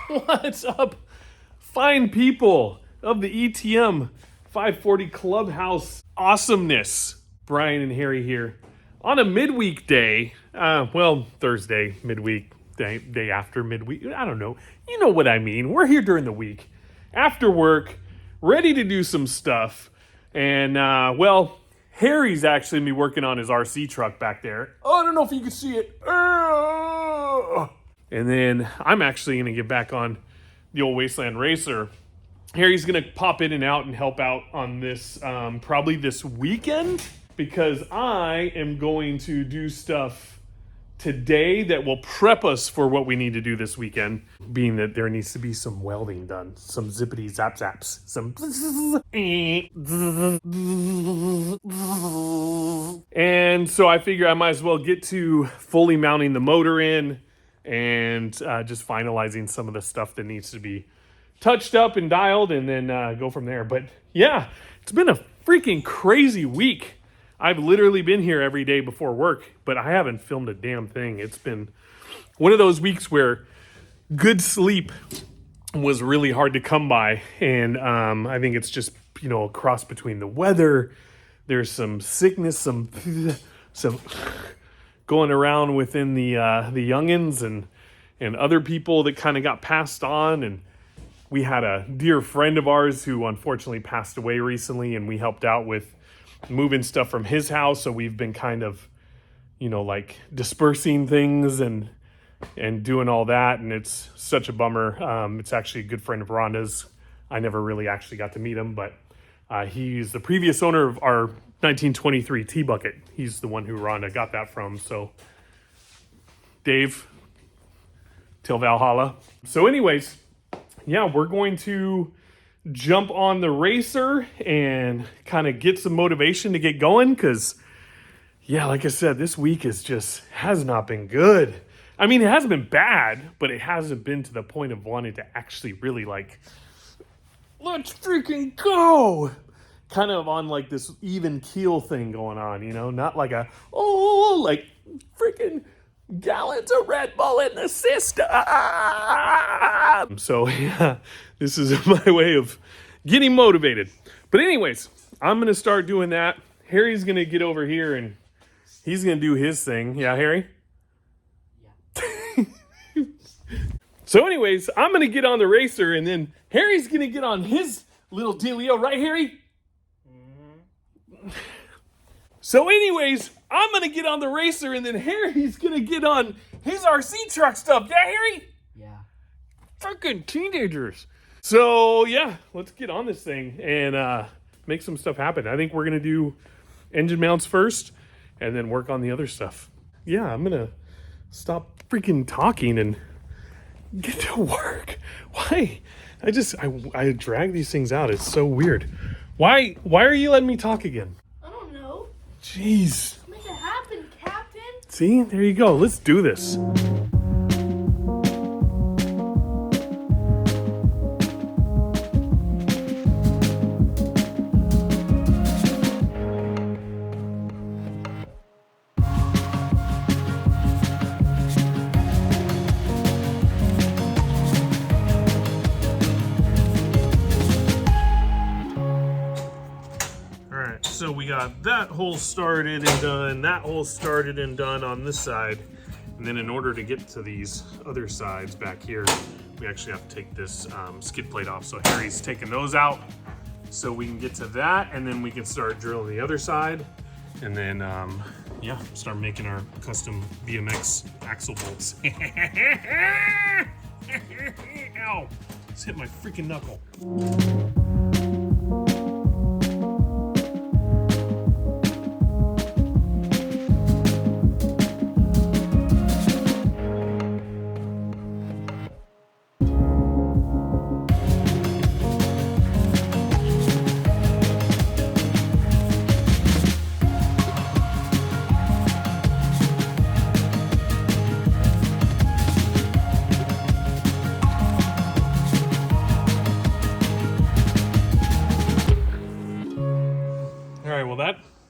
What's up, fine people of the ETM 540 Clubhouse awesomeness? Brian and Harry here on a midweek day. Thursday, midweek, day after midweek. I don't know. You know what I mean. We're here during the week, after work, ready to do some stuff. And, Harry's actually be working on his RC truck back there. Oh, I don't know if you can see it. And then I'm actually going to get back on the old Wasteland racer. Harry's going to pop in and out and help out on this probably this weekend, because I am going to do stuff today that will prep us for what we need to do this weekend, being that there needs to be some welding done, some zippity zap zaps, some and so I figure I might as well get to fully mounting the motor in and just finalizing some of the stuff that needs to be touched up and dialed, and then go from there. But yeah, it's been a freaking crazy week. I've literally been here every day before work, but I haven't filmed a damn thing. It's been one of those weeks where good sleep was really hard to come by. And I think it's just, a cross between the weather. There's some sickness, some going around within the youngins and other people that kind of got passed on. And we had a dear friend of ours who unfortunately passed away recently, and we helped out with moving stuff from his house. So we've been kind of, dispersing things and doing all that. And it's such a bummer. It's actually a good friend of Rhonda's. I never really actually got to meet him, but he's the previous owner of our 1923 T-Bucket. He's the one who Rhonda got that from. So Dave, till Valhalla. So anyways, yeah, we're going to jump on the racer and kind of get some motivation to get going, because like I said, this week has not been good. I mean, it hasn't been bad, but it hasn't been to the point of wanting to actually really let's freaking go, kind of on this even keel thing going on, not like freaking gallons of Red Bull in the system. So yeah, this is my way of getting motivated. But anyways, I'm going to start doing that. Harry's going to get over here and he's going to do his thing. Yeah, Harry? Yeah. So anyways, I'm going to get on the racer, and then Harry's going to get on his little dealio. Right, Harry? Mm-hmm. So anyways, I'm going to get on the racer, and then Harry's going to get on his RC truck stuff. Yeah, Harry? Yeah. Fucking teenagers. So yeah, let's get on this thing and make some stuff happen. I think we're going to do engine mounts first and then work on the other stuff. Yeah, I'm going to stop freaking talking and get to work. Why? I drag these things out. It's so weird. Why are you letting me talk again? I don't know. Jeez. Make it happen, Captain. See, there you go. Let's do this. So we got that hole started and done, that hole started and done on this side. And then in order to get to these other sides back here, we actually have to take this skid plate off. So Harry's taking those out so we can get to that, and then we can start drilling the other side. And then, start making our custom BMX axle bolts. Ow, just hit my freaking knuckle.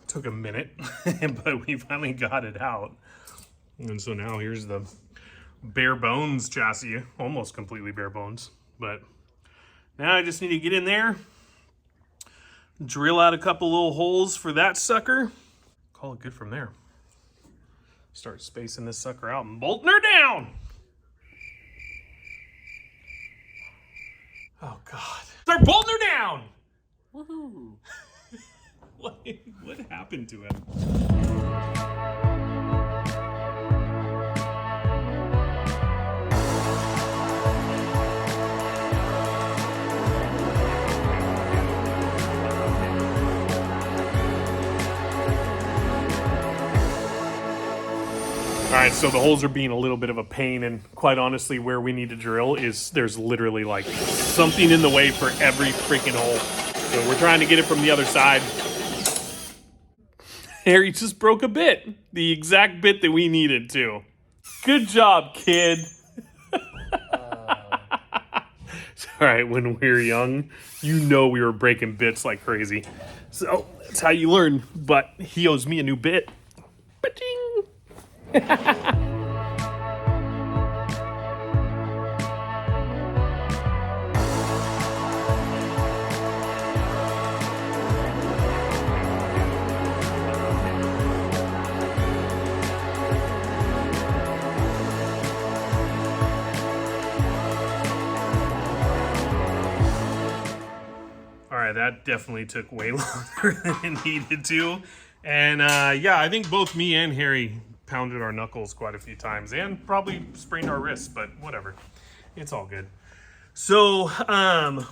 Took a minute, but we finally got it out. And so now here's the bare bones chassis, almost completely bare bones. But now I just need to get in there, drill out a couple little holes for that sucker, call it good from there. Start spacing this sucker out and bolting her down. Oh God, start bolting her down. Woohoo. What happened to him? All right, so the holes are being a little bit of a pain, and quite honestly, where we need to drill is there's literally like something in the way for every freaking hole. So we're trying to get it from the other side. Harry just broke a bit, the exact bit that we needed to. Good job, kid. All right, when we were young, you know we were breaking bits like crazy. So that's how you learn, but he owes me a new bit. Ba-ding! All right, that definitely took way longer than it needed to. And yeah, I think both me and Harry pounded our knuckles quite a few times and probably sprained our wrists, but whatever. It's all good. So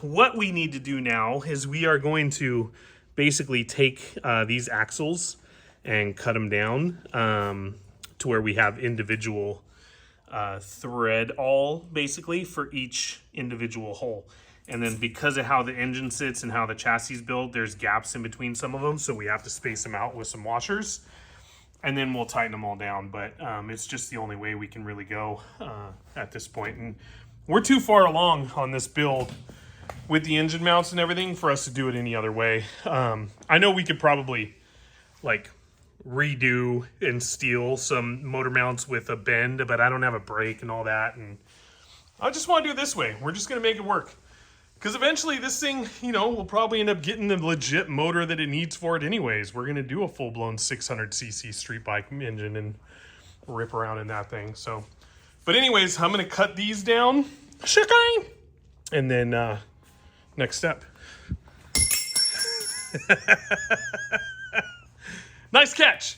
what we need to do now is we are going to basically take these axles and cut them down to where we have individual thread all basically for each individual hole. And then because of how the engine sits and how the chassis is built, there's gaps in between some of them. So we have to space them out with some washers. And then we'll tighten them all down. But it's just the only way we can really go at this point. And we're too far along on this build with the engine mounts and everything for us to do it any other way. I know we could probably like redo and steal some motor mounts with a bend, but I don't have a brake and all that. And I just want to do it this way. We're just going to make it work. Because eventually this thing, you know, will probably end up getting the legit motor that it needs for it anyways. We're going to do a full-blown 600cc street bike engine and rip around in that thing. So, but anyways, I'm going to cut these down. And then next step. Nice catch.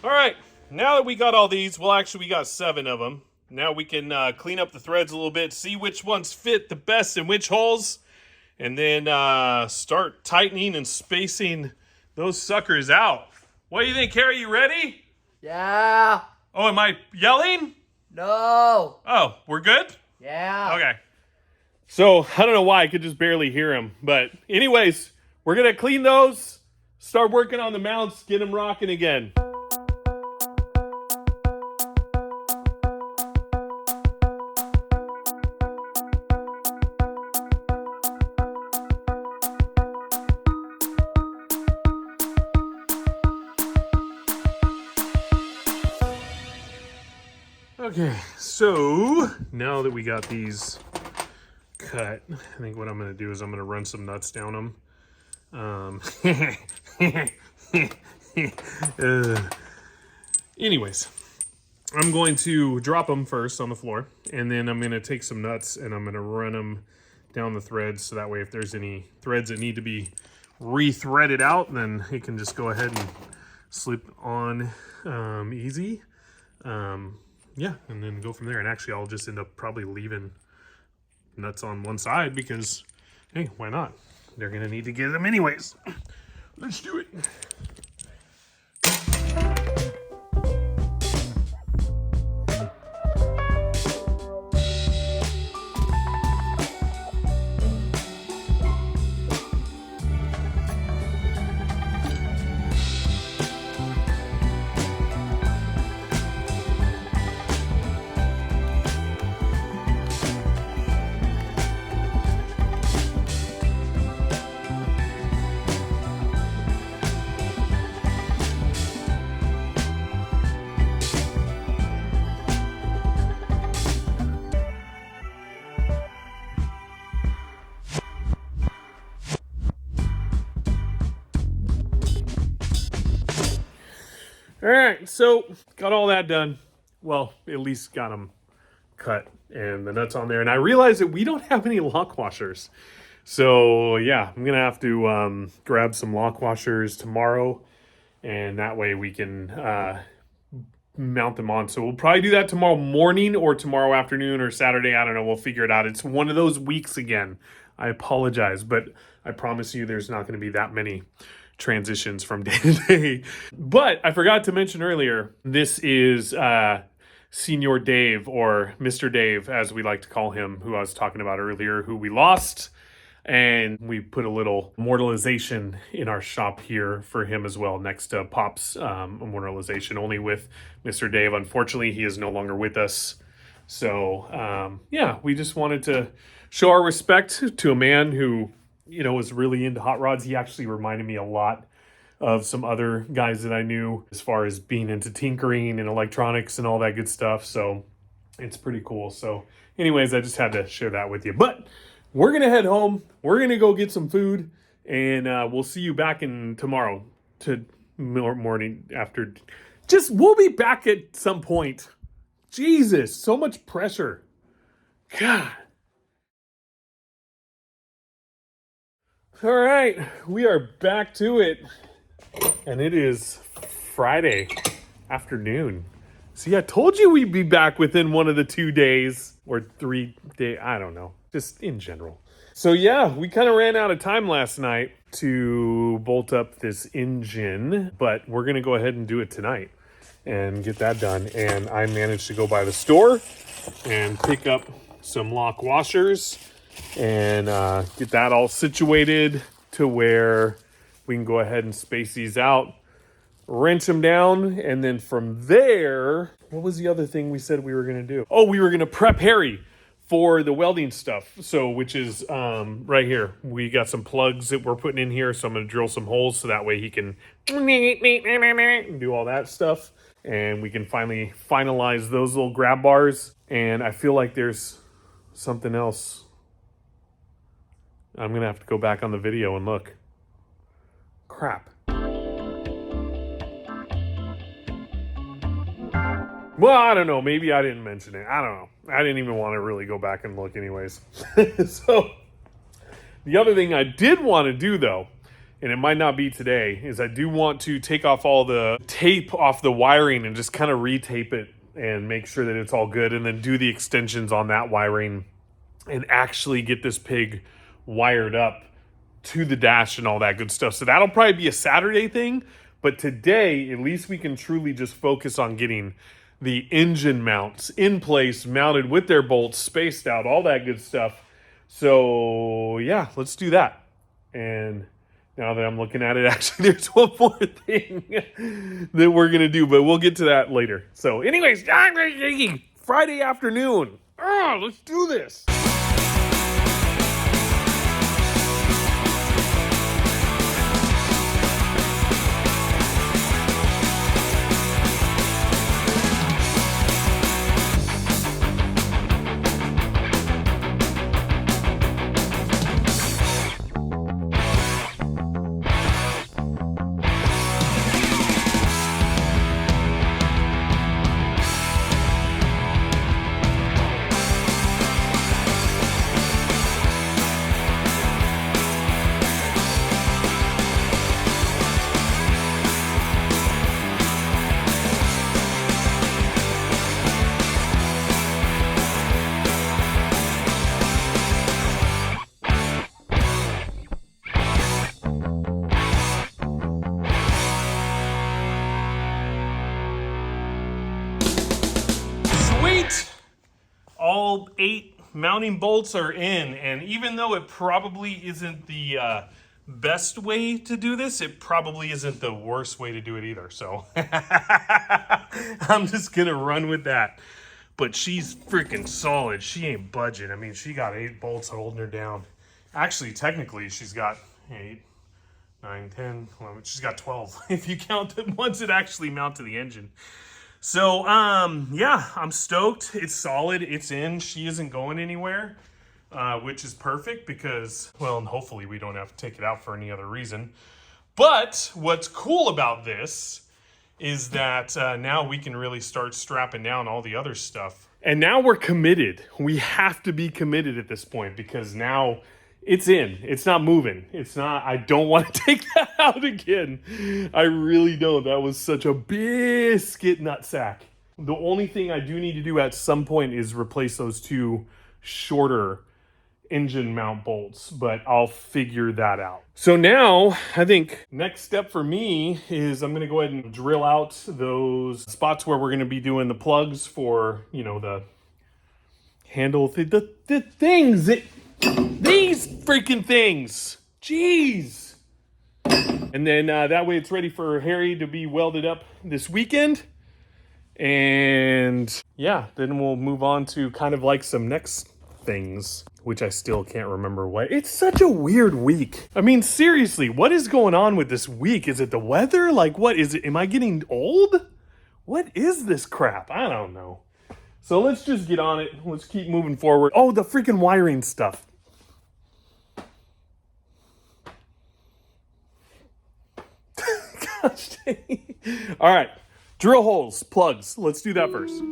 All right, now that we got all these, well, actually we got 7 of them. Now we can clean up the threads a little bit, see which ones fit the best in which holes, and then start tightening and spacing those suckers out. What do you think, Harry? You ready? Yeah. Oh, am I yelling? No. Oh, we're good? Yeah. Okay. So, I don't know why, I could just barely hear him. But anyways, we're going to clean those, start working on the mounts, get them rocking again. Okay, so now that we got these cut, I think what I'm going to do is I'm going to run some nuts down them. Anyways, I'm going to drop them first on the floor, and then I'm going to take some nuts and I'm going to run them down the threads so that way if there's any threads that need to be re-threaded out, then it can just go ahead and slip on easy. Yeah, and then go from there. And actually, I'll just end up probably leaving nuts on one side because, hey, why not? They're going to need to get them anyways. Let's do it. All right, so got all that done. Well, at least got them cut and the nuts on there. And I realized that we don't have any lock washers. So yeah, I'm gonna have to grab some lock washers tomorrow, and that way we can mount them on. So we'll probably do that tomorrow morning or tomorrow afternoon or Saturday. I don't know. We'll figure it out. It's one of those weeks again. I apologize, but I promise you there's not going to be that many transitions from day to day. But I forgot to mention earlier, this is Senior Dave, or Mr. Dave, as we like to call him, who I was talking about earlier, who we lost. And we put a little immortalization in our shop here for him as well, next to Pop's immortalization, only with Mr. Dave. Unfortunately, he is no longer with us. So, yeah, we just wanted to show our respect to a man who, you know, was really into hot rods. He actually reminded me a lot of some other guys that I knew as far as being into tinkering and electronics and all that good stuff. So it's pretty cool. So anyways, I just had to share that with you. But we're going to head home. We're going to go get some food, and we'll see you back in tomorrow to morning after. We'll be back at some point. Jesus, so much pressure. God. All right, we are back to it, and it is Friday afternoon. See, I told you we'd be back within one of the 2 days or 3 days. I don't know, just in general. So yeah, we kind of ran out of time last night to bolt up this engine, but we're going to go ahead and do it tonight and get that done. And I managed to go by the store and pick up some lock washers and get that all situated to where we can go ahead and space these out, wrench them down, and then from there, what was the other thing we said we were going to do? Oh, we were going to prep Harry for the welding stuff. So, which is right here. We got some plugs that we're putting in here, so I'm going to drill some holes so that way he can do all that stuff. And we can finally finalize those little grab bars. And I feel like there's something else. I'm going to have to go back on the video and look. Crap. Well, I don't know. Maybe I didn't mention it. I don't know. I didn't even want to really go back and look anyways. So, the other thing I did want to do, though, and it might not be today, is I do want to take off all the tape off the wiring and just kind of retape it and make sure that it's all good, and then do the extensions on that wiring and actually get this pig wired up to the dash and all that good stuff. So that'll probably be a Saturday thing, but today, at least we can truly just focus on getting the engine mounts in place, mounted with their bolts, spaced out, all that good stuff. So yeah, let's do that. And now that I'm looking at it, actually, there's one more thing that we're going to do, but we'll get to that later. So anyways, Friday afternoon. Let's do this. All 8 mounting bolts are in, and even though it probably isn't the best way to do this, it probably isn't the worst way to do it either. So I'm just gonna run with that. But she's freaking solid. She ain't budging. I mean, she got 8 bolts holding her down. Actually, technically, she's got 8, 9, 10, 11. She's got 12 if you count the ones that actually mount to the engine. So, yeah, I'm stoked. It's solid. It's in. She isn't going anywhere, which is perfect because, well, and hopefully we don't have to take it out for any other reason. But what's cool about this is that now we can really start strapping down all the other stuff. And now we're committed. We have to be committed at this point because now it's in. It's not moving. It's not, I don't want to take that out again. I really don't. That was such a biscuit nutsack. The only thing I do need to do at some point is replace those two shorter engine mount bolts, but I'll figure that out. So now I think next step for me is I'm going to go ahead and drill out those spots where we're going to be doing the plugs for, you know, the handle, the things, these freaking things. Jeez. And then that way it's ready for Harry to be welded up this weekend. And yeah, then we'll move on to kind of like some next things, which I still can't remember what. It's such a weird week. I mean, seriously, what is going on with this week? Is it the weather? Like, what is it? Am I getting old? What is this crap? I don't know. So let's just get on it. Let's keep moving forward. Oh, the freaking wiring stuff. Gosh dang. All right, drill holes, plugs. Let's do that first.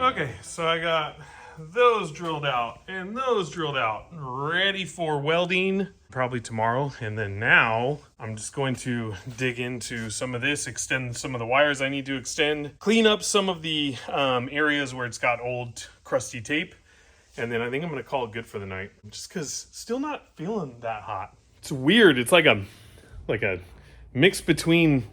Okay, so I got those drilled out and those drilled out, ready for welding probably tomorrow. And then now I'm just going to dig into some of this, extend some of the wires I need to extend, clean up some of the areas where it's got old crusty tape. And then I think I'm going to call it good for the night, just because still not feeling that hot. It's weird. It's like a mix between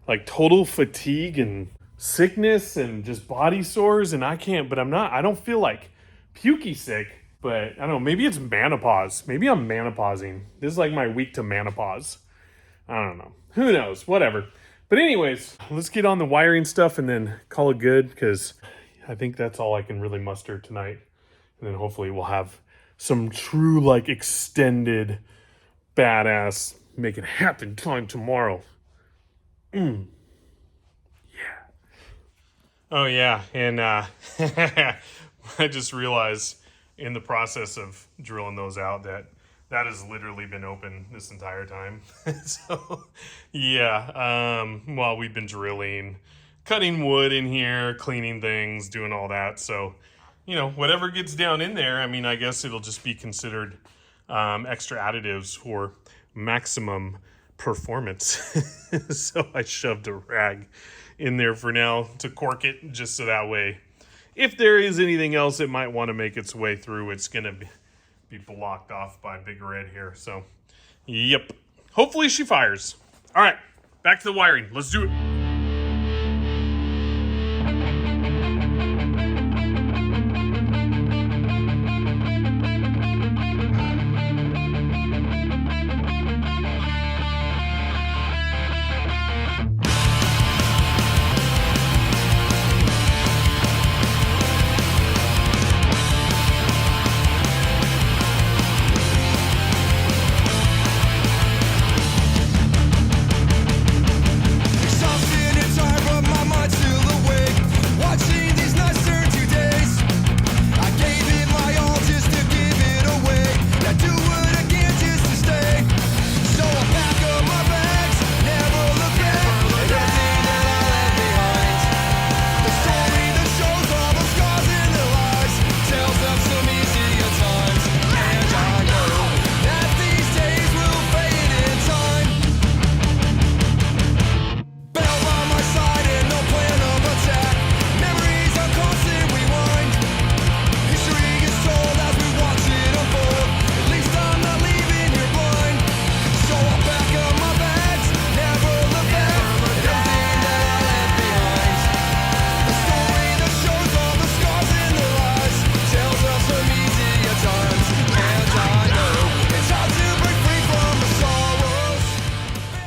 like total fatigue and sickness and just body sores, and I don't feel like pukey sick, but I don't know, maybe it's menopause. Maybe I'm menopausing. This is like my week to menopause. I don't know. Who knows? Whatever. But anyways, let's get on the wiring stuff and then call it good, because I think that's all I can really muster tonight. And then hopefully we'll have some true like extended badass make it happen time tomorrow. Oh yeah, and I just realized in the process of drilling those out that has literally been open this entire time. So yeah, while we've been drilling, cutting wood in here, cleaning things, doing all that. So, you know, whatever gets down in there, I mean, I guess it'll just be considered extra additives for maximum performance. So I shoved a rag in there for now to cork it, just so that way if there is anything else that might want to make its way through, it's gonna be blocked off by Big Red here. So yep, hopefully she fires. All right, back to the wiring. Let's do it.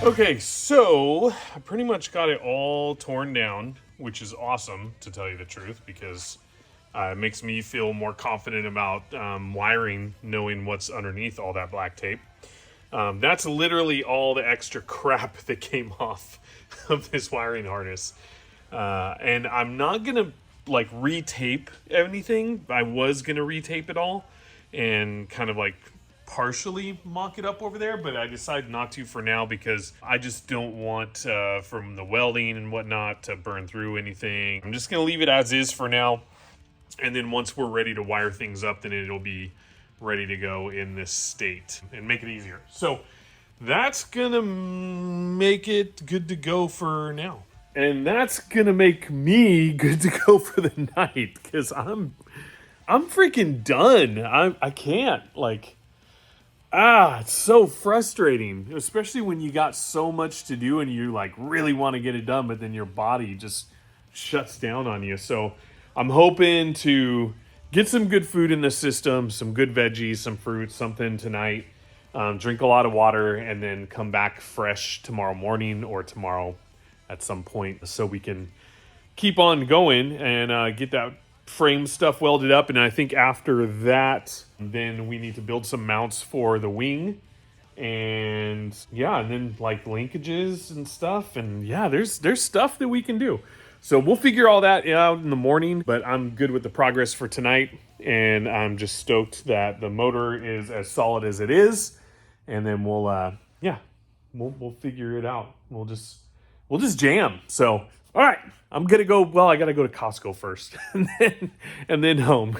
Okay, so I pretty much got it all torn down, which is awesome, to tell you the truth, because it makes me feel more confident about wiring, knowing what's underneath all that black tape. That's literally all the extra crap that came off of this wiring harness. And I'm not going to like retape anything. I was going to retape it all and kind of like partially mock it up over there, but I decided not to for now because I just don't want from the welding and whatnot to burn through anything. I'm just going to leave it as is for now. And then once we're ready to wire things up, then it'll be ready to go in this state and make it easier. So that's gonna make it good to go for now. And that's gonna make me good to go for the night because I'm freaking done. I can't like it's so frustrating, especially when you got so much to do and you like really want to get it done, but then your body just shuts down on you. So I'm hoping to get some good food in the system, some good veggies, some fruits, something tonight. Drink a lot of water and then come back fresh tomorrow morning or tomorrow at some point so we can keep on going and get that frame stuff welded up. And I think after that, then we need to build some mounts for the wing. And yeah, and then like linkages and stuff. And yeah, there's stuff that we can do. So we'll figure all that out in the morning, but I'm good with the progress for tonight. And I'm just stoked that the motor is as solid as it is. And then we'll figure it out. We'll just jam. So, all right, I'm going to go. Well, I got to go to Costco first and then home.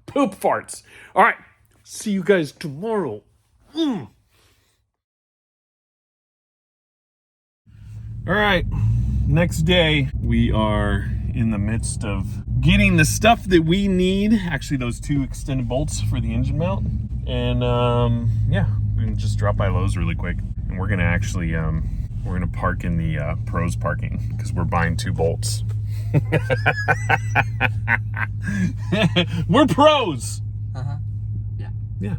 Poop farts. All right. See you guys tomorrow. All right. Next day, we are in the midst of getting the stuff that we need. Actually, those 2 extended bolts for the engine mount. And yeah, we can just drop by Lowe's really quick. And we're gonna actually we're gonna park in the pros parking because we're buying 2 bolts. We're pros. Yeah. Yeah.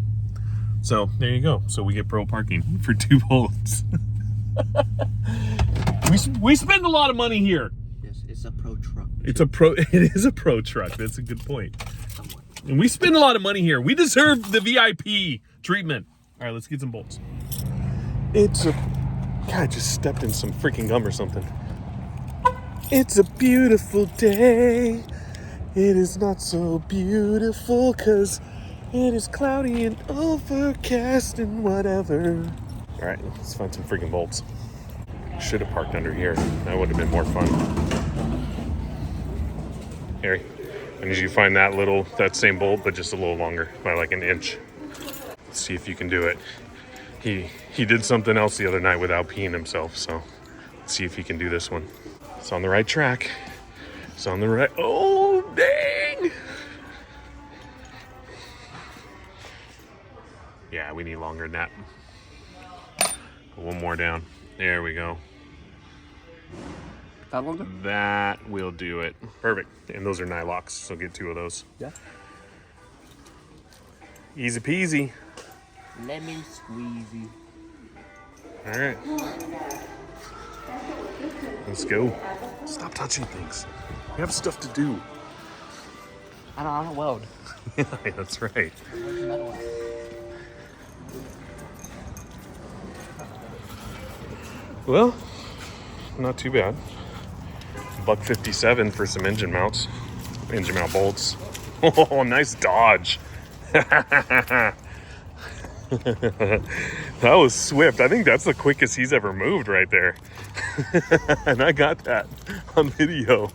So there you go. So we get pro parking for 2 bolts. We spend a lot of money here. Yes, it's a pro truck. It is a pro truck. That's a good point. Somewhat. And we spend a lot of money here. We deserve the VIP treatment. All right, let's get some bolts. God, I just stepped in some freaking gum or something. It's a beautiful day. It is not so beautiful because it is cloudy and overcast and whatever. All right, let's find some freaking bolts. Should have parked under here. That would have been more fun. Harry, I need you to find that same bolt, but just a little longer, by like an inch. Let's see if you can do it. He did something else the other night without peeing himself, so let's see if he can do this one. It's on the right track. It's on the right. Oh, dang! Yeah, we need longer than that. One more down. There we go. That longer? That will do it. Perfect. And those are nylocks, so get 2 of those. Yeah. Easy peasy. Lemon squeezy. All right. Let's go. Stop touching things. We have stuff to do. I don't weld. Yeah, that's right. Where's the metal at? Well, not too bad. $157 for some engine mounts. Engine mount bolts. Oh, nice dodge. That was swift. I think that's the quickest he's ever moved right there. And I got that on video.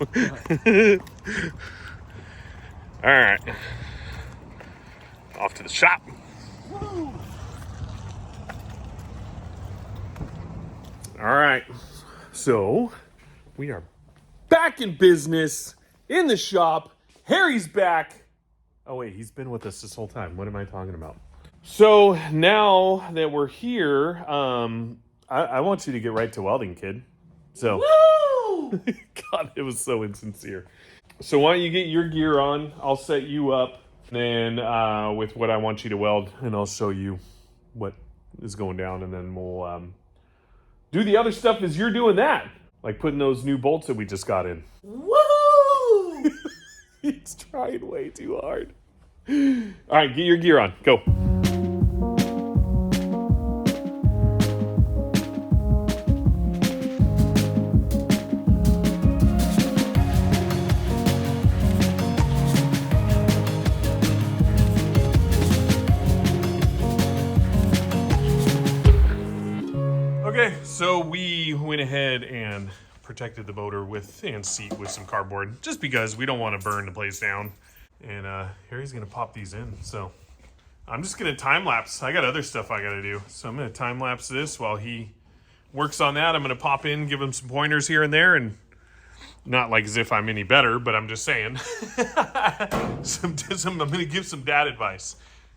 All right. Off to the shop. Woo! All right. So we are back in business in the shop. Harry's back. Oh, wait, he's been with us this whole time. What am I talking about? So now that we're here, I want you to get right to welding, kid. So, Woo! God, it was so insincere. So why don't you get your gear on? I'll set you up then with what I want you to weld, and I'll show you what is going down, and then we'll do the other stuff as you're doing that, like putting those new bolts that we just got in. Woo! He's trying way too hard. All right, get your gear on. Go. went ahead and protected the motor and seat with some cardboard, just because we don't want to burn the place down. And Harry's gonna pop these in. So I'm just gonna time lapse. I got other stuff I gotta do. So I'm gonna time lapse this while he works on that. I'm gonna pop in, give him some pointers here and there, and not like as if I'm any better, but I'm just saying. I'm gonna give some dad advice.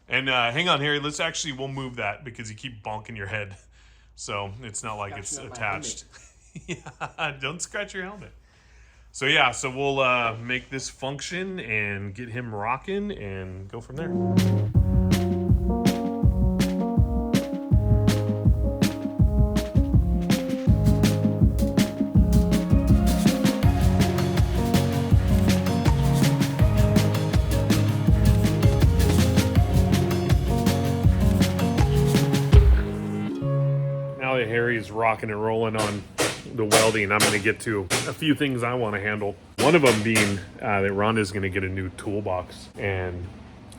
And hang on, Harry, we'll move that because you keep bonking your head. So it's not like it's attached. Yeah, don't scratch your helmet. So yeah, so we'll make this function and get him rocking and go from there. Now that Harry's rocking and rolling on the welding, I'm going to get to a few things I want to handle. One of them being that Rhonda's going to get a new toolbox, and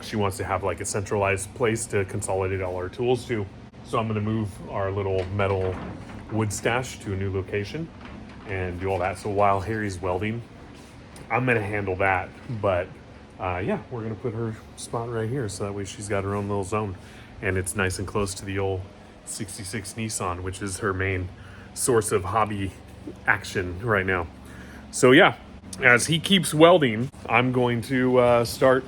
she wants to have like a centralized place to consolidate all our tools to. So I'm going to move our little metal wood stash to a new location and do all that. So while Harry's welding, I'm going to handle that. But yeah, we're going to put her spot right here so that way she's got her own little zone, and it's nice and close to the old 66 Nissan, which is her main source of hobby action right now. So yeah, as he keeps welding, I'm going to start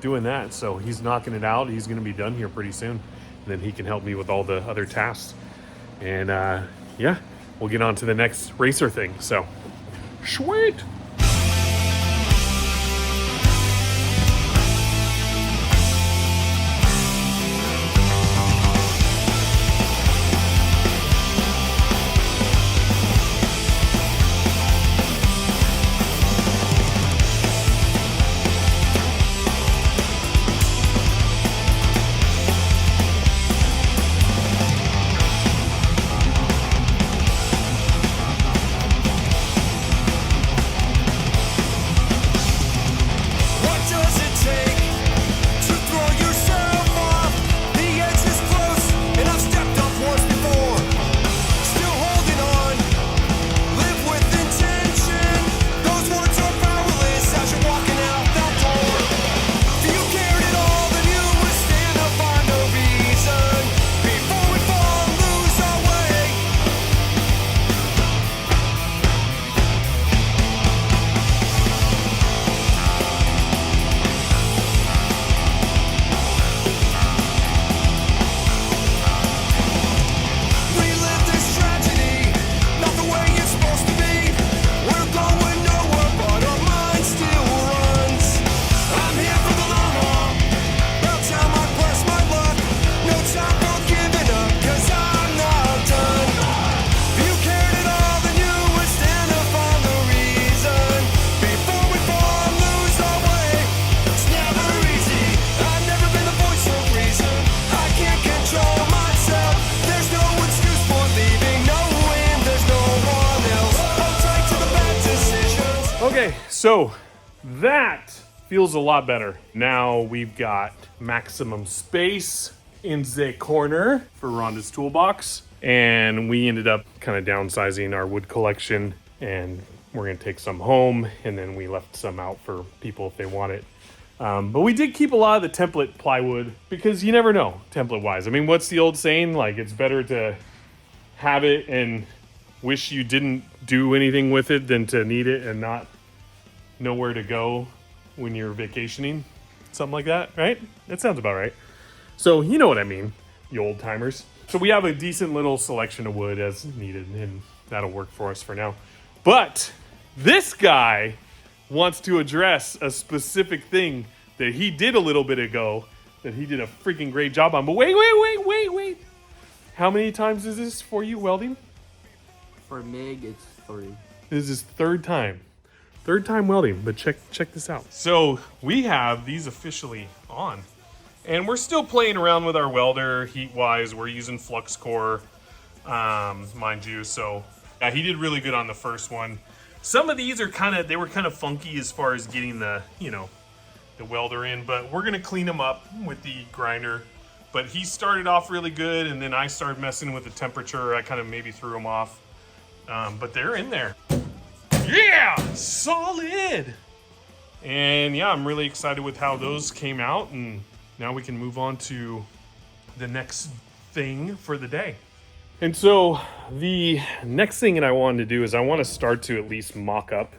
doing that. So he's knocking it out. He's going to be done here pretty soon, and then he can help me with all the other tasks. And yeah, we'll get on to the next racer thing. So sweet. Okay, so that feels a lot better. Now we've got maximum space in the corner for Rhonda's toolbox, and we ended up kind of downsizing our wood collection, and we're gonna take some home, and then we left some out for people if they want it. But we did keep a lot of the template plywood because you never know, template wise. I mean, what's the old saying? Like, it's better to have it and wish you didn't do anything with it than to need it and not know where to go when you're vacationing. Something like that, right? That sounds about right. So you know what I mean, you old timers. So we have a decent little selection of wood as needed, and that'll work for us for now. But this guy wants to address a specific thing that he did a little bit ago that he did a freaking great job on. But wait. How many times is this for you welding? For MIG, it's 3. This is his third time welding, but check this out. So we have these officially on, and we're still playing around with our welder heat-wise. We're using flux core, mind you. So yeah, he did really good on the first one. Some of these are they were kind of funky as far as getting the welder in, but we're gonna clean them up with the grinder. But he started off really good, and then I started messing with the temperature. I kind of maybe threw him off. But they're in there. Yeah, solid. And yeah, I'm really excited with how those came out, and now we can move on to the next thing for the day. And so the next thing that I wanted to do is I want to start to at least mock up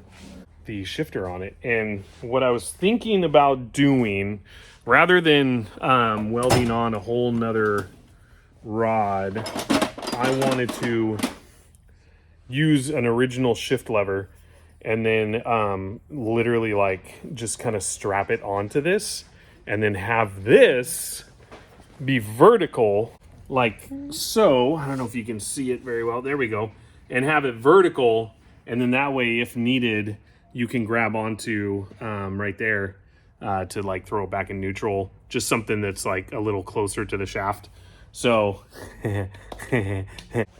the shifter on it. And what I was thinking about doing, rather than welding on a whole nother rod, I wanted to use an original shift lever and then literally like just kind of strap it onto this and then have this be vertical like so. I don't know if you can see it very well. There we go. And have it vertical, and then that way if needed you can grab onto right there to like throw it back in neutral, just something that's like a little closer to the shaft. So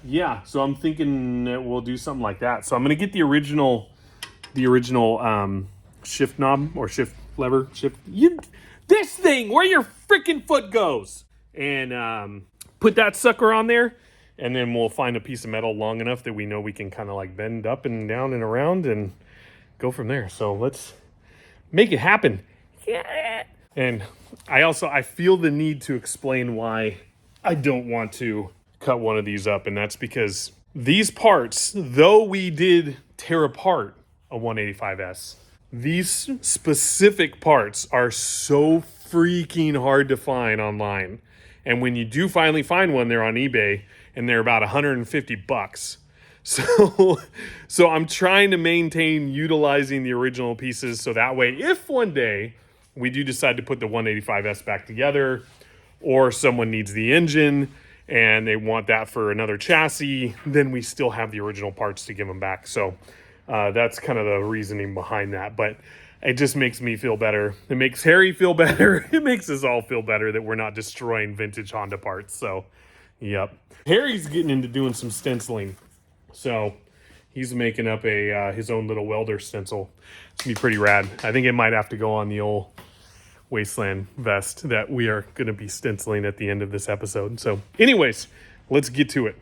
yeah, so I'm thinking that we'll do something like that. So I'm gonna get the original shift knob or shift lever, this thing where your freaking foot goes, and put that sucker on there, and then we'll find a piece of metal long enough that we know we can kind of like bend up and down and around and go from there. So let's make it happen. Yeah. And I feel the need to explain why I don't want to cut one of these up, and that's because these parts, though we did tear apart a 185S, these specific parts are so freaking hard to find online. And when you do finally find one, they're on eBay and they're about 150 bucks. So I'm trying to maintain utilizing the original pieces, so that way if one day we do decide to put the 185S back together, or someone needs the engine and they want that for another chassis, then we still have the original parts to give them back. So that's kind of the reasoning behind that. But it just makes me feel better. It makes Harry feel better. It makes us all feel better that we're not destroying vintage Honda parts. So, yep. Harry's getting into doing some stenciling. So he's making up his own little welder stencil. It's gonna be pretty rad. I think it might have to go on the old Wasteland vest that we are going to be stenciling at the end of this episode. So anyways, let's get to it.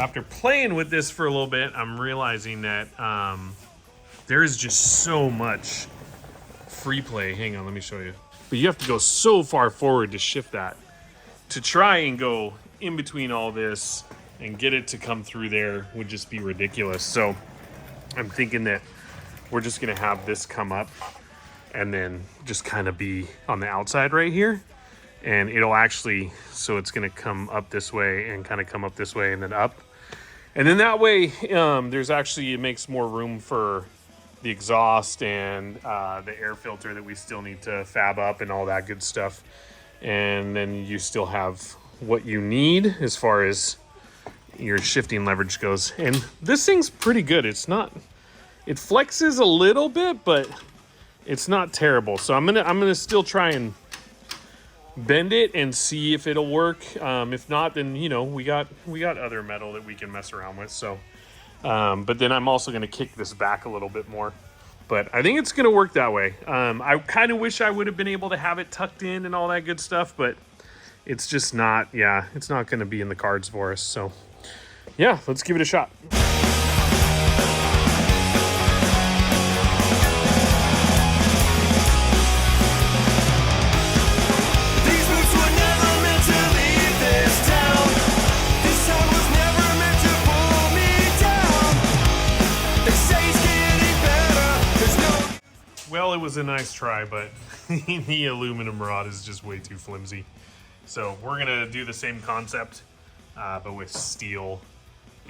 After playing with this for a little bit, I'm realizing that there is just so much free play. Hang on, let me show you. But you have to go so far forward to shift that. To try and go in between all this and get it to come through there would just be ridiculous. So I'm thinking that we're just gonna have this come up and then just kind of be on the outside right here. And it'll actually, so it's gonna come up this way and kind of come up this way and then up. And then that way, there's actually, it makes more room for the exhaust and the air filter that we still need to fab up and all that good stuff. And then you still have what you need as far as your shifting leverage goes. And this thing's pretty good. It's not, it flexes a little bit, but it's not terrible. So I'm gonna still try and bend it and see if it'll work. If not, then you know we got other metal that we can mess around with. So but then I'm also going to kick this back a little bit more, but I think it's going to work that way. I kind of wish I would have been able to have it tucked in and all that good stuff, but it's just not, it's not going to be in the cards for us. So yeah, let's give it a shot. Well, it was a nice try, but the aluminum rod is just way too flimsy. So we're gonna do the same concept, but with steel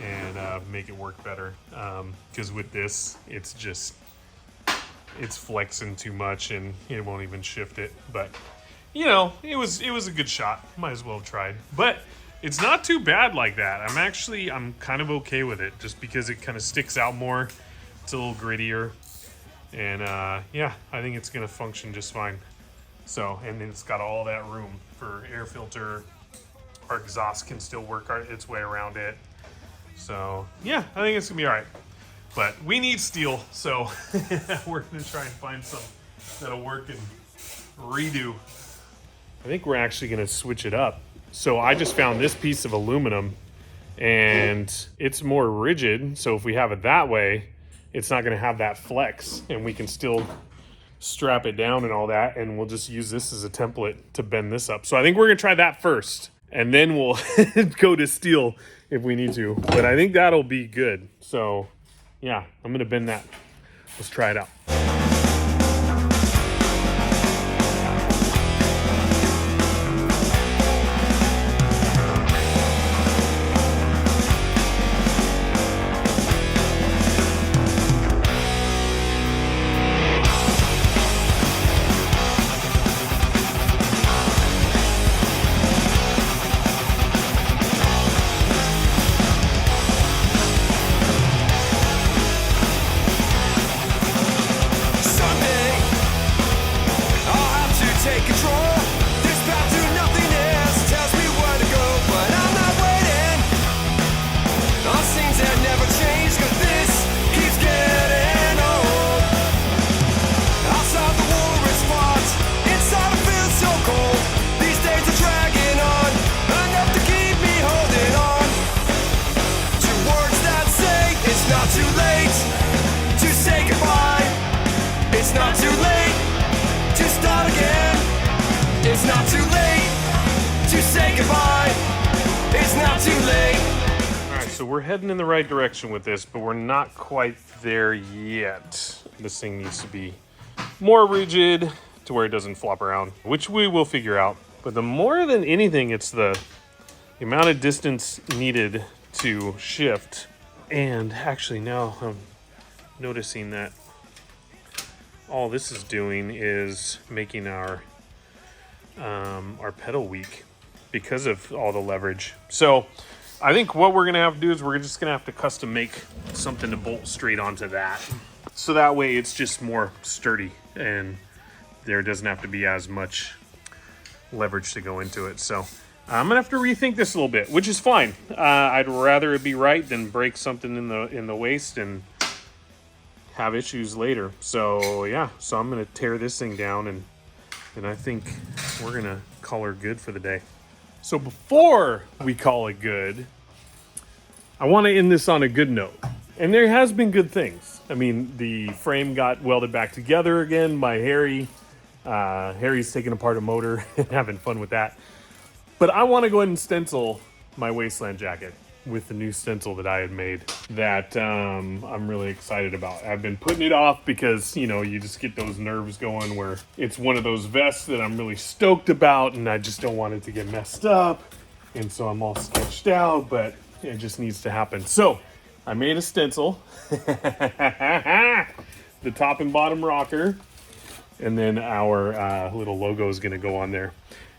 and make it work better. Because with this, it's flexing too much and it won't even shift it. But you know, it was a good shot. Might as well have tried. But it's not too bad like that. I'm kind of okay with it just because it kind of sticks out more. It's a little grittier. And yeah, I think it's gonna function just fine. So, and then it's got all that room for air filter. Our exhaust can still work its way around it. So yeah, I think it's gonna be all right. But we need steel, so we're gonna try and find some that'll work and redo. I think we're actually gonna switch it up. So I just found this piece of aluminum and it's more rigid. So if we have it that way, it's not gonna have that flex and we can still strap it down and all that. And we'll just use this as a template to bend this up. So I think we're gonna try that first and then we'll go to steel if we need to. But I think that'll be good. So yeah, I'm gonna bend that. Let's try it out. It's not too late to start again. It's not too late to say goodbye. It's not too late. All right, so we're heading in the right direction with this, but we're not quite there yet. This thing needs to be more rigid to where it doesn't flop around, which we will figure out. But the more than anything, it's the amount of distance needed to shift. And actually now I'm noticing that all this is doing is making our pedal weak because of all the leverage. So I think what we're gonna have to do is we're just gonna have to custom make something to bolt straight onto that. So that way it's just more sturdy and there doesn't have to be as much leverage to go into it. So I'm gonna have to rethink this a little bit, which is fine. I'd rather it be right than break something in the waste and have issues later. So yeah, so I'm gonna tear this thing down and I think we're gonna call her good for the day. So before we call it good, I want to end this on a good note. And there has been good things. I mean, the frame got welded back together again by Harry. Harry's taking apart a motor and having fun with that. But I want to go ahead and stencil my Wasteland jacket with the new stencil that I had made that I'm really excited about. I've been putting it off because, you know, you just get those nerves going where it's one of those vests that I'm really stoked about and I just don't want it to get messed up. And so I'm all sketched out, but it just needs to happen. So I made a stencil, the top and bottom rocker, and then our little logo is going to go on there.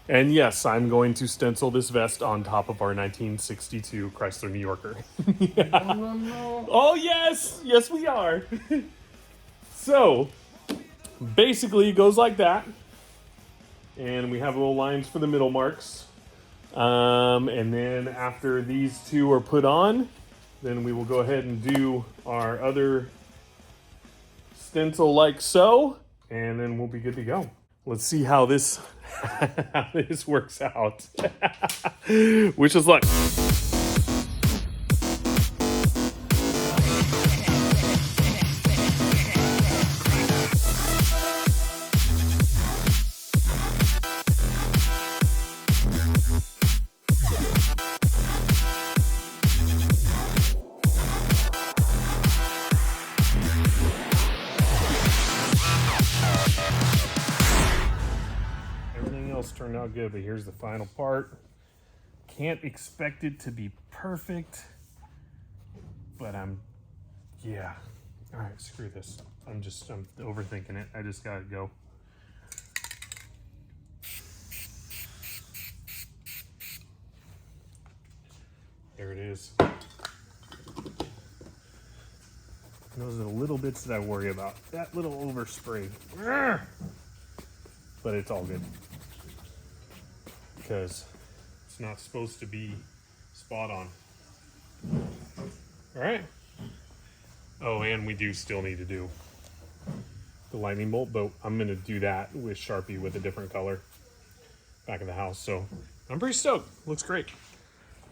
And yes, I'm going to stencil this vest on top of our 1962 Chrysler New Yorker. Yeah. No. Oh, yes. Yes, we are. So, basically, it goes like that. And we have little lines for the middle marks. And then after these two are put on, then we will go ahead and do our other stencil like so. And then we'll be good to go. Let's see how this works out. Wish us luck. Turned out good, but here's the final part. Can't expect it to be perfect, But yeah. All right, screw this. I'm overthinking it. I just gotta go. There it is. Those are the little bits that I worry about. That little overspray. But it's all good. Because it's not supposed to be spot on. All right. Oh, and we do still need to do the lightning bolt, but I'm going to do that with Sharpie with a different color back of the house. So I'm pretty stoked. Looks great.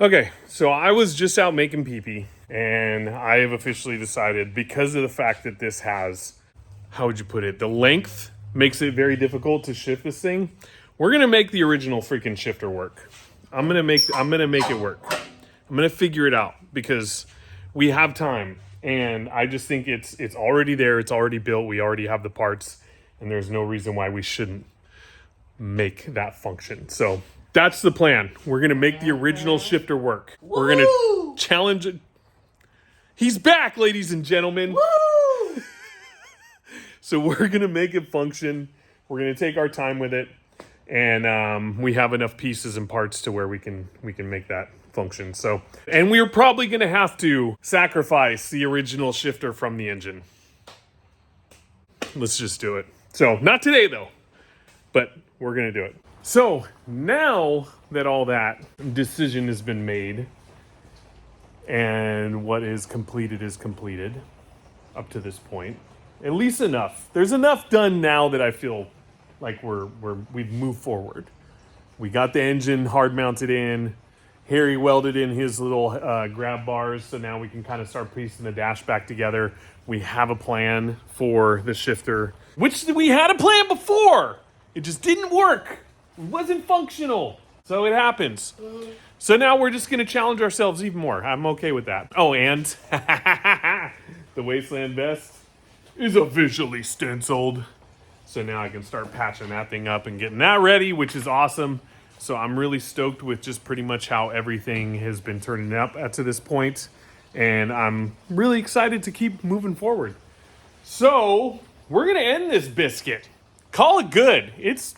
Okay, so I was just out making pee-pee, and I have officially decided, because of the fact that this has, how would you put it, the length makes it very difficult to shift this thing. We're gonna make the original freaking shifter work. I'm gonna make it work. I'm gonna figure it out because we have time, and I just think it's already there, it's already built, we already have the parts, and there's no reason why we shouldn't make that function. So that's the plan. We're gonna make the original shifter work. Woo! We're gonna challenge it. He's back, ladies and gentlemen. Woo! So we're gonna make it function. We're gonna take our time with it, and we have enough pieces and parts to where we can make that function. So, and we're probably gonna have to sacrifice the original shifter from the engine. Let's just do it. So not today though, but we're gonna do it. So now that all that decision has been made, and what is completed up to this point. At least enough. There's enough done now that I feel like we've moved forward. We got the engine hard mounted in. Harry welded in his little grab bars, so now we can kind of start piecing the dash back together. We have a plan for the shifter, which we had a plan before. It just didn't work. It wasn't functional. So it happens. So now we're just going to challenge ourselves even more. I'm okay with that. Oh, and the Wasteland vest is officially stenciled. So now I can start patching that thing up and getting that ready, which is awesome. So I'm really stoked with just pretty much how everything has been turning up to this point. And I'm really excited to keep moving forward. So we're going to end this biscuit. Call it good. It's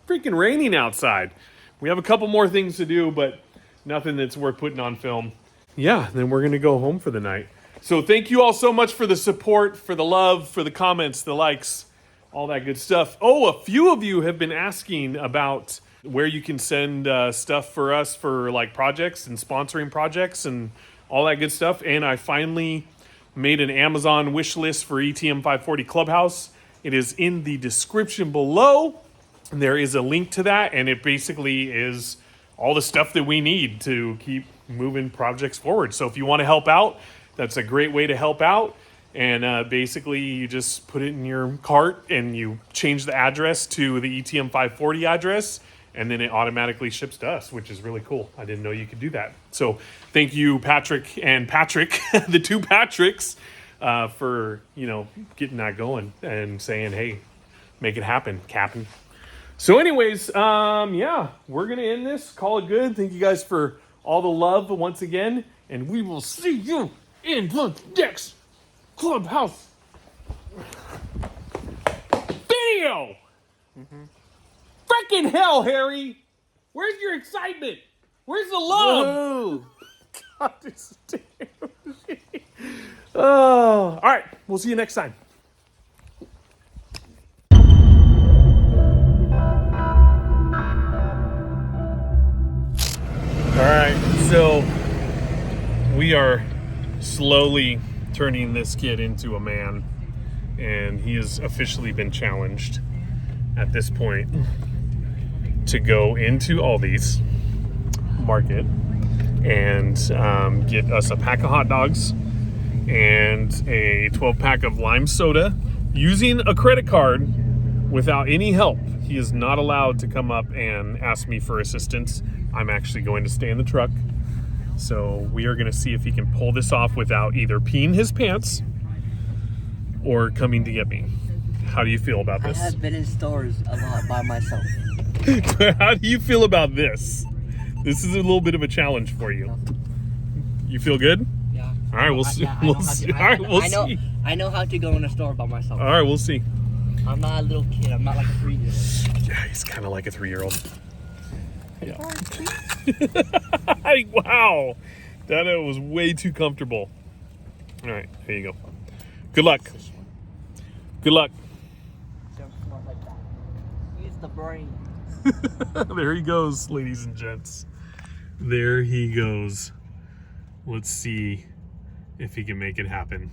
freaking raining outside. We have a couple more things to do, but nothing that's worth putting on film. Yeah, then we're going to go home for the night. So thank you all so much for the support, for the love, for the comments, the likes, all that good stuff. Oh, a few of you have been asking about where you can send stuff for us for like projects and sponsoring projects and all that good stuff. And I finally made an Amazon wish list for ETM 540 Clubhouse. It is in the description below. There is a link to that, and it basically is all the stuff that we need to keep moving projects forward. So if you want to help out, that's a great way to help out. And basically, you just put it in your cart, and you change the address to the ETM 540 address, and then it automatically ships to us, which is really cool. I didn't know you could do that. So thank you, Patrick and Patrick, the two Patricks, for getting that going and saying, hey, make it happen, Captain. So anyways, yeah, we're going to end this. Call it good. Thank you guys for all the love once again. And we will see you in the next Clubhouse video. Freaking hell, Harry. Where's your excitement? Where's the love? Whoa. God, this damn. Oh, all right. We'll see you next time. All right, so we are slowly turning this kid into a man, and he has officially been challenged at this point to go into Aldi's Market and get us a pack of hot dogs and a 12-pack of lime soda using a credit card without any help. He is not allowed to come up and ask me for assistance. I'm actually going to stay in the truck. So we are going to see if he can pull this off without either peeing his pants or coming to get me. How do you feel about this? I have been in stores a lot by myself. How do you feel about this? This is a little bit of a challenge for you. You feel good? Yeah. All right, we'll see. Yeah, I know We'll how to- see. I- All right, we'll I know, see. I know how to go in a store by myself. All right, we'll see. I'm not a little kid. I'm not like a 3-year-old. Yeah, he's kind of like a 3-year-old. Yeah. Wow, that was way too comfortable. All right, here you go. Good luck. Good luck. Jump smart like that. Use the brain. There he goes, ladies and gents. There he goes. Let's see if he can make it happen.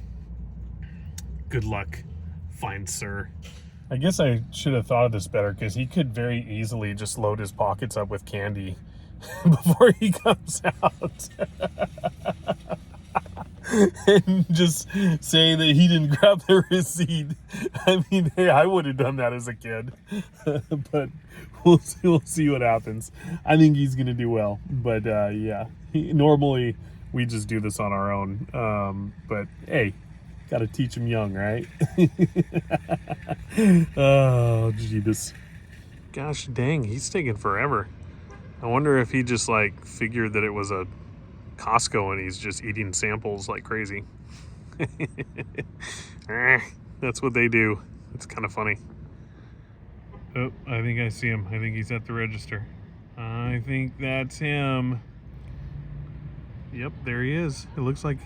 Good luck, fine sir. I guess I should have thought of this better, because he could very easily just load his pockets up with candy before he comes out. And just say that he didn't grab the receipt. I mean, hey, I would have done that as a kid. But we'll see what happens. I think he's going to do well. But yeah, normally we just do this on our own. But hey, got to teach him young, right? Oh, Jeebus. Gosh dang, he's taking forever. I wonder if he just like figured that it was a Costco and he's just eating samples like crazy. That's what they do. It's kind of funny. Oh, I think I see him. I think he's at the register. I think that's him. Yep, there he is. It looks like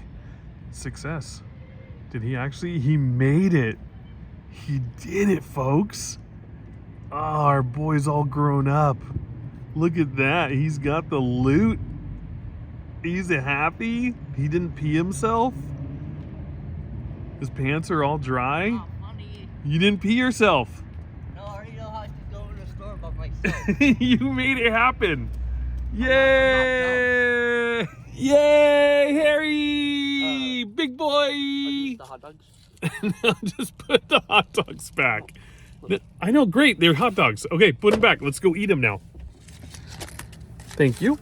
success. Did he actually? He made it. He did it, folks. Oh, our boy's all grown up. Look at that. He's got the loot. He's happy. He didn't pee himself. His pants are all dry. Oh, funny. You didn't pee yourself. No, I already know how to go in the store by myself. You made it happen. Yay! Yay, Harry! Big boy! The hot dogs. No, just put the hot dogs back. I know, great. They're hot dogs. Okay, put them back. Let's go eat them now. Thank you.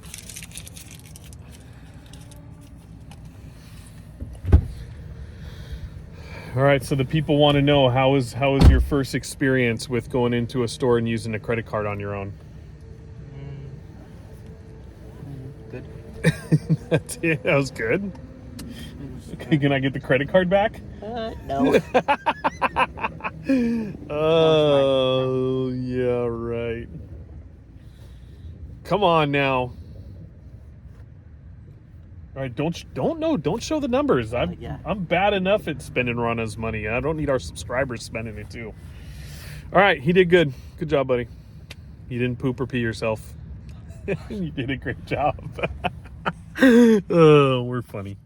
All right, so the people want to know how is your first experience with going into a store and using a credit card on your own? Good. That's it. That was good. Okay, can I get the credit card back? No. Oh, yeah, right. Come on now. All right, don't show the numbers. Yeah. I'm bad enough at spending Rana's money. I don't need our subscribers spending it too. All right, he did good. Good job, buddy. You didn't poop or pee yourself. You did a great job. Oh, we're funny.